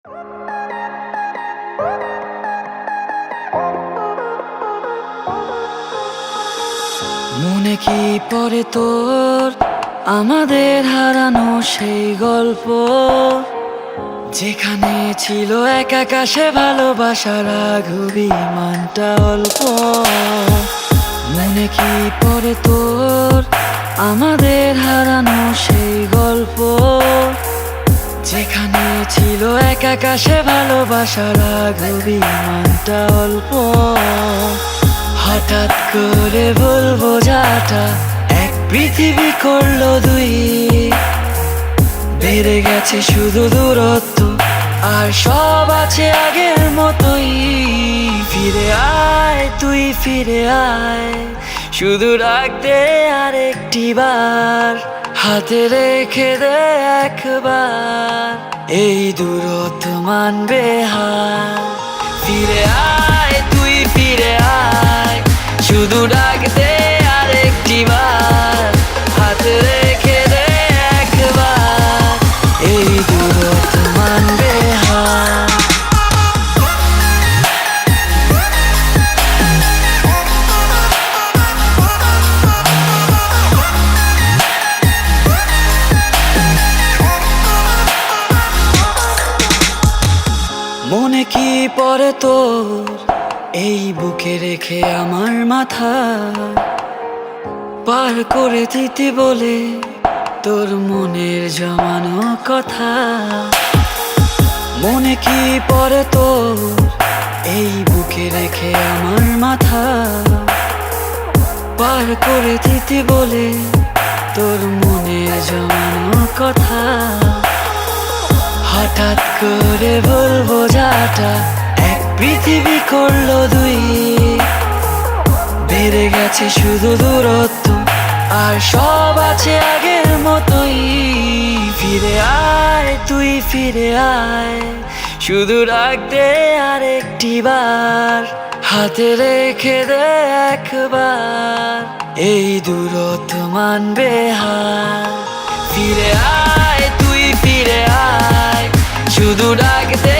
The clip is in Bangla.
মনে কি পড়ে তোর আমাদের হারানো সেই গল্প, যেখানে ছিল এক আকাশে ভালোবাসার অভিমানটা অল্প। মনে কি পড়ে তোর আমাদের হারানো সেই গল্প, যেখানে ছিল এক আকাশে ভালোবাসার অভিমানটা অল্প। হঠাৎ করে বলবো যাটা এক পৃথিবী করলো দুই, বেড়ে গেছে শুধু দূরত্ব আর সব আছে আগের মতোই। ফিরে আয় তুই ফিরে আয়, শুধু রাখতে আর একটি বার, হাতে রেখে দে একবার, এই দূরত্ব মানবে হার। ফিরে আয় তুই ফিরে আয়, শুধু রাখতে আর একটি বার, হাতে রেখে দে একবার, এই দূরত্ব মানবে হার। মনে কি পড়ে তোর এই বুকে রেখে আমার মাথা, পার করে দিতে বলে তোর মনের জমানো কথা। মনে কি পড়ে তোর এই বুকে রেখে আমার মাথা, পার করে দিতে বলে তোর মনের জমানো কথা। হঠাৎ করে বলবো যাটা এক পৃথিবী করলো দুই, বেড়ে গেছে শুধু দূরত্ব আর সব আছে আগের মতোই। ফিরে আয় তুই ফিরে আয়, শুধু রাখতে আর একটি বার, হাতে রেখে দে একবার, এই দূরত্ব মানবে হার। ফিরে আয় তুই ফিরে আয়, শুধু রাখতে